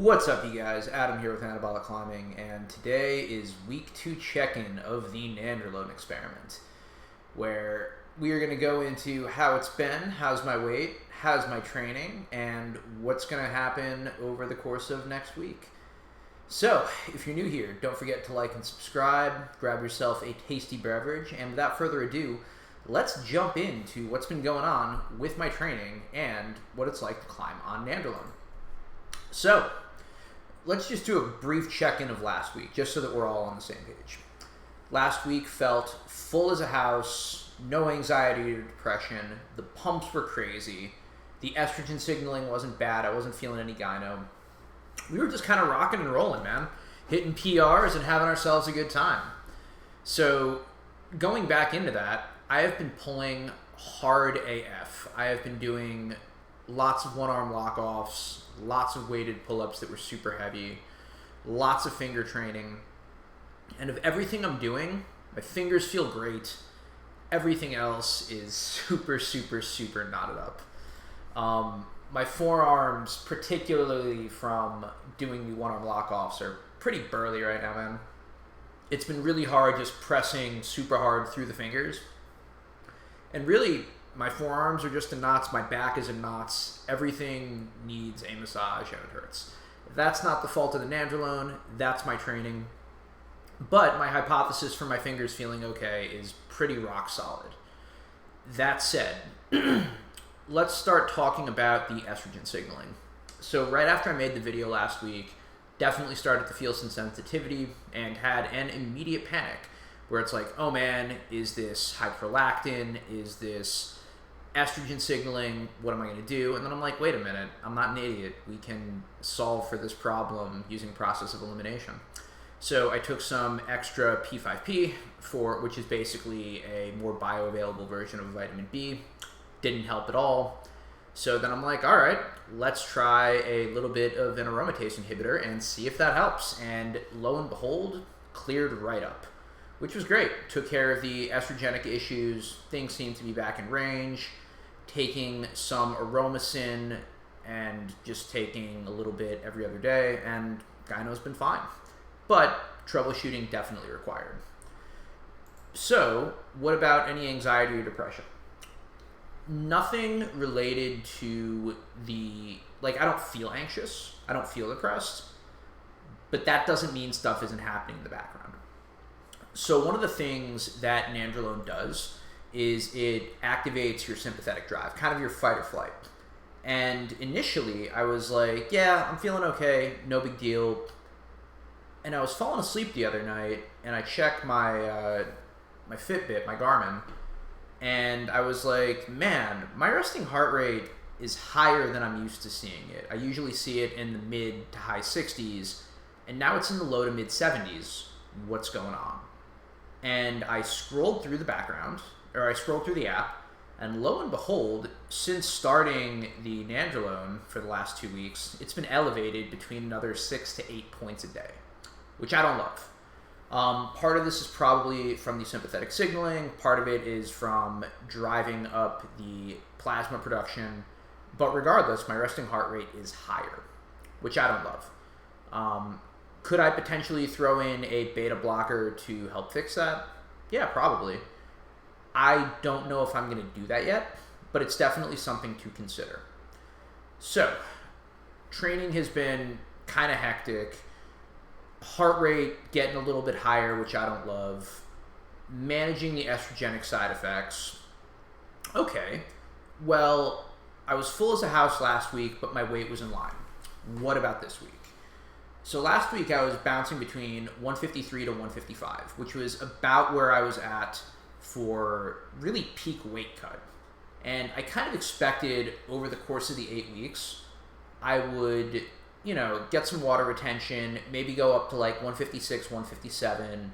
What's up, you guys? Adam here with Anabolic Climbing, and today is week 2 check-in of the Nandrolone experiment, where we are going to go into how it's been, how's my weight, how's my training, and what's going to happen over the course of next week. So, if you're new here, don't forget to like and subscribe, grab yourself a tasty beverage, and without further ado, let's jump into what's been going on with my training and what it's like to climb on Nandrolone. So, let's just do a brief check-in of last week, just so that we're all on the same page. Last week felt full as a house, no anxiety or depression, the pumps were crazy, the estrogen signaling wasn't bad, I wasn't feeling any gyno. We were just kind of rocking and rolling, man, hitting PRs and having ourselves a good time. So, going back into that, I have been pulling hard AF. I have been doing lots of one-arm lock-offs, lots of weighted pull-ups that were super heavy, lots of finger training, and of everything I'm doing, my fingers feel great. Everything else is super, super, super knotted up. My forearms, particularly from doing the one-arm lock-offs, are pretty burly right now, man. It's been really hard just pressing super hard through the fingers. And really, my forearms are just in knots, my back is in knots, everything needs a massage and it hurts. That's not the fault of the Nandrolone, that's my training. But my hypothesis for my fingers feeling okay is pretty rock solid. That said, let's start talking about the estrogen signaling. So right after I made the video last week, definitely started to feel some sensitivity and had an immediate panic where it's like, oh man, is this hyperlactin? Is this estrogen signaling? What am I going to do? And then I'm like, wait a minute, I'm not an idiot. We can solve for this problem using process of elimination. So I took some extra P5P, which is basically a more bioavailable version of vitamin B. Didn't help at all. So then I'm like, all right, let's try a little bit of an aromatase inhibitor and see if that helps. And lo and behold, cleared right up, which was great. Took care of the estrogenic issues. Things seemed to be back in range. Taking some Aromacin and just taking a little bit every other day, and gyno's been fine. But troubleshooting definitely required. So, what about any anxiety or depression? Nothing related to I don't feel anxious. I don't feel depressed. But that doesn't mean stuff isn't happening in the background. So one of the things that Nandrolone does is it activates your sympathetic drive, kind of your fight or flight. And initially, I was like, yeah, I'm feeling okay, no big deal. And I was falling asleep the other night, and I checked my my Fitbit, my Garmin, and I was like, man, my resting heart rate is higher than I'm used to seeing it. I usually see it in the mid to high 60s, and now it's in the low to mid 70s. What's going on? And I scrolled through the app, and lo and behold, since starting the Nandrolone for the last 2 weeks, it's been elevated between another 6 to 8 points a day, which I don't love. Part of this is probably from the sympathetic signaling, part of it is from driving up the plasma production, but regardless, my resting heart rate is higher, which I don't love. Could I potentially throw in a beta blocker to help fix that? Yeah, probably. I don't know if I'm going to do that yet, but it's definitely something to consider. So, training has been kind of hectic. Heart rate getting a little bit higher, which I don't love. Managing the estrogenic side effects. Okay, well, I was full as a house last week, but my weight was in line. What about this week? So last week I was bouncing between 153 to 155, which was about where I was at for really peak weight cut. And I kind of expected over the course of the 8 weeks, I would, get some water retention, maybe go up to like 156, 157,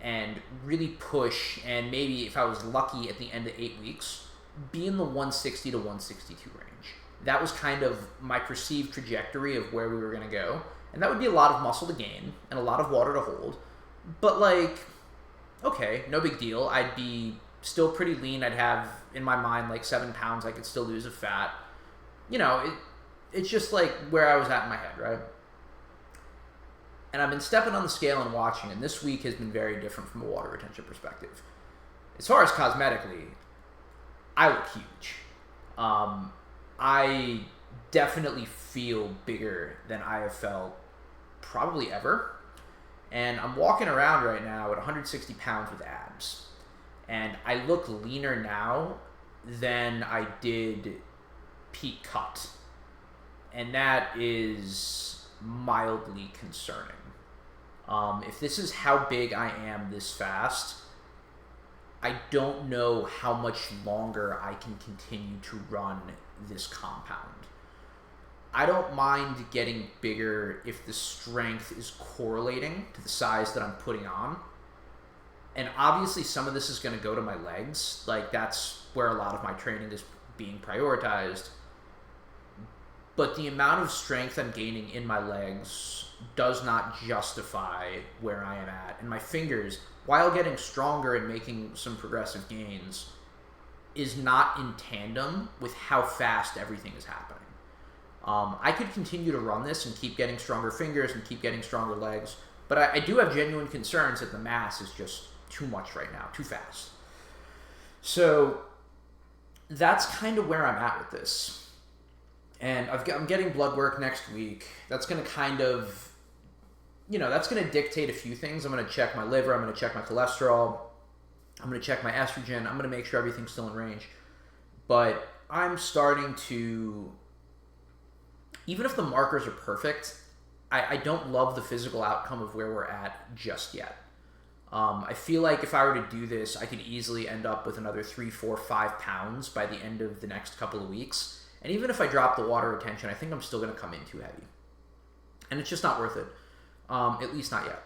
and really push, and maybe if I was lucky at the end of 8 weeks, be in the 160 to 162 range. That was kind of my perceived trajectory of where we were going to go. And that would be a lot of muscle to gain and a lot of water to hold. But okay, no big deal. I'd be still pretty lean. I'd have, in my mind, 7 pounds I could still lose of fat. It's just where I was at in my head, right? And I've been stepping on the scale and watching, and this week has been very different from a water retention perspective. As far as cosmetically, I look huge. I definitely feel bigger than I have felt probably ever. And I'm walking around right now at 160 pounds with abs. And I look leaner now than I did peak cut. And that is mildly concerning. If this is how big I am this fast, I don't know how much longer I can continue to run this compound. I don't mind getting bigger if the strength is correlating to the size that I'm putting on. And obviously some of this is going to go to my legs. Like, that's where a lot of my training is being prioritized. But the amount of strength I'm gaining in my legs does not justify where I am at. And my fingers, while getting stronger and making some progressive gains, is not in tandem with how fast everything is happening. I could continue to run this and keep getting stronger fingers and keep getting stronger legs, but I do have genuine concerns that the mass is just too much right now, too fast. So that's kind of where I'm at with this. And I'm getting blood work next week. That's going to kind of, that's going to dictate a few things. I'm going to check my liver. I'm going to check my cholesterol. I'm going to check my estrogen. I'm going to make sure everything's still in range. But I'm starting to, even if the markers are perfect, I don't love the physical outcome of where we're at just yet. I feel like if I were to do this, I could easily end up with another 3, 4, 5 pounds by the end of the next couple of weeks. And even if I drop the water retention, I think I'm still going to come in too heavy. And it's just not worth it. At least not yet.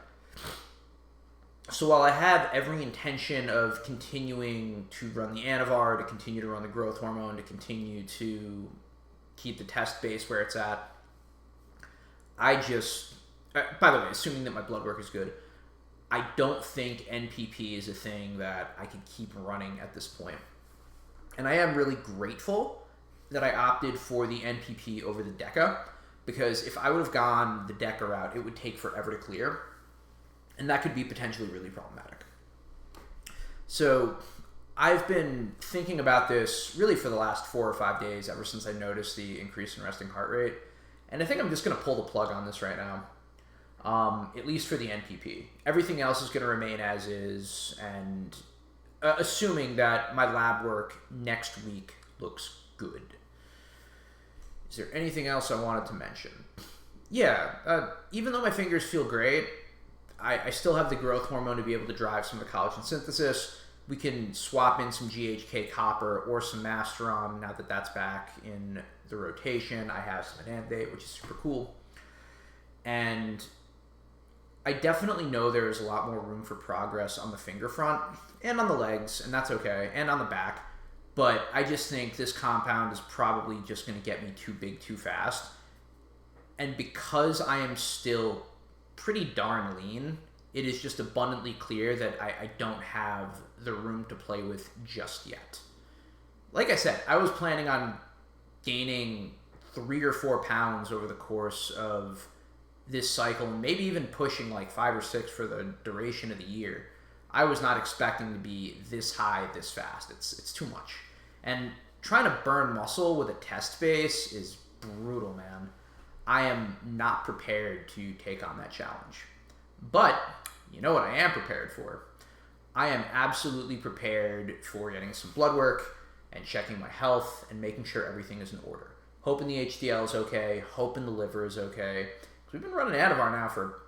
So while I have every intention of continuing to run the Anavar, to continue to run the growth hormone, to continue to keep the test base where it's at, I just... by the way, assuming that my blood work is good, I don't think NPP is a thing that I can keep running at this point. And I am really grateful that I opted for the NPP over the DECA, because if I would have gone the DECA route, it would take forever to clear, and that could be potentially really problematic. So I've been thinking about this really for the last 4 or 5 days, ever since I noticed the increase in resting heart rate, and I think I'm just going to pull the plug on this right now, at least for the NPP. Everything else is going to remain as is, and assuming that my lab work next week looks good. Is there anything else I wanted to mention? Yeah, even though my fingers feel great, I still have the growth hormone to be able to drive some of the collagen synthesis. We can swap in some GHK copper or some Masteron now that that's back in the rotation. I have some Anandate, which is super cool. And I definitely know there is a lot more room for progress on the finger front and on the legs, and that's okay, and on the back. But I just think this compound is probably just going to get me too big too fast. And because I am still pretty darn lean, it is just abundantly clear that I don't have the room to play with just yet. Like I said, I was planning on gaining 3 or 4 pounds over the course of this cycle, and maybe even pushing like 5 or 6 for the duration of the year. I was not expecting to be this high this fast. It's too much. And trying to burn muscle with a test base is brutal, man. I am not prepared to take on that challenge. But you know what I am prepared for? I am absolutely prepared for getting some blood work and checking my health and making sure everything is in order. Hoping the HDL is okay, hoping the liver is okay. Because we've been running Anavar now for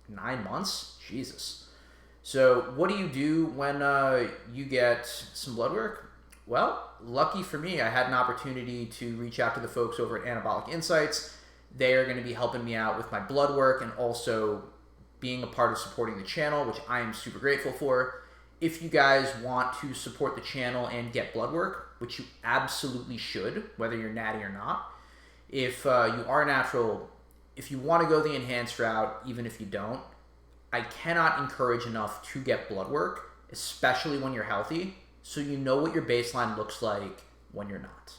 9 months. Jesus. So what do you do when you get some blood work? Well, lucky for me, I had an opportunity to reach out to the folks over at Anabolic Insights. They are going to be helping me out with my blood work and also being a part of supporting the channel, which I am super grateful for. If you guys want to support the channel and get blood work, which you absolutely should, whether you're natty or not, if you are natural, if you want to go the enhanced route, even if you don't, I cannot encourage enough to get blood work, especially when you're healthy, so you know what your baseline looks like when you're not.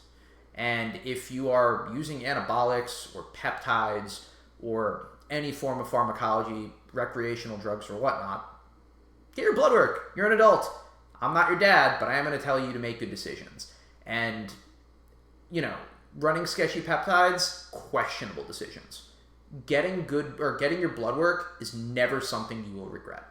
And if you are using anabolics or peptides or any form of pharmacology, recreational drugs or whatnot, get your blood work. You're an adult. I'm not your dad, but I am going to tell you to make good decisions. And, running sketchy peptides, questionable decisions. Getting your blood work is never something you will regret.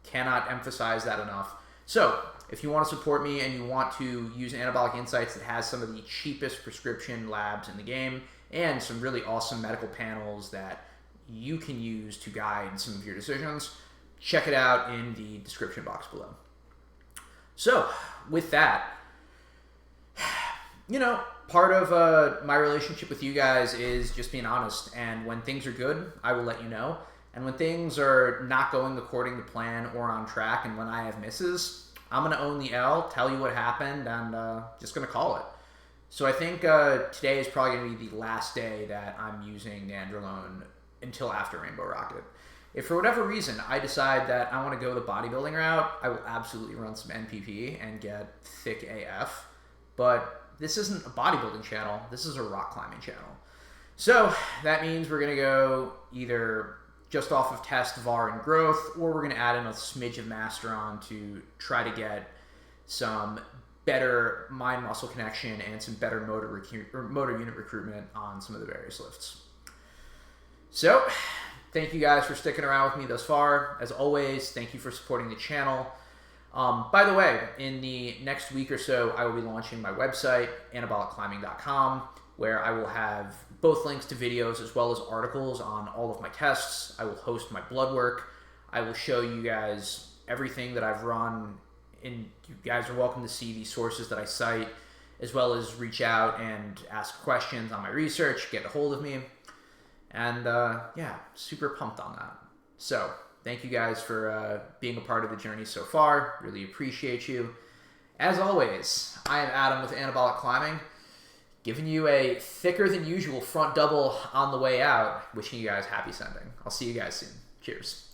Cannot emphasize that enough. So, if you want to support me and you want to use Anabolic Insights that has some of the cheapest prescription labs in the game and some really awesome medical panels that you can use to guide some of your decisions, check it out in the description box below. So, with that, part of my relationship with you guys is just being honest. And when things are good, I will let you know. And when things are not going according to plan or on track, and when I have misses, I'm going to own the L, tell you what happened, and just going to call it. So I think today is probably going to be the last day that I'm using Nandrolone until after Rainbow Rocket. If for whatever reason I decide that I want to go the bodybuilding route, I will absolutely run some NPP and get thick AF. But this isn't a bodybuilding channel. This is a rock climbing channel. So that means we're going to go either just off of test, VAR, and growth, or we're going to add in a smidge of master on to try to get some better mind-muscle connection and some better motor unit recruitment on some of the various lifts. So, thank you guys for sticking around with me thus far. As always, thank you for supporting the channel. By the way, in the next week or so, I will be launching my website, anabolicclimbing.com, where I will have both links to videos as well as articles on all of my tests. I will host my blood work. I will show you guys everything that I've run, and you guys are welcome to see the sources that I cite, as well as reach out and ask questions on my research, get a hold of me. And super pumped on that. So, thank you guys for being a part of the journey so far. Really appreciate you. As always, I am Adam with Anabolic Climbing, giving you a thicker than usual front double on the way out. Wishing you guys happy sending. I'll see you guys soon. Cheers.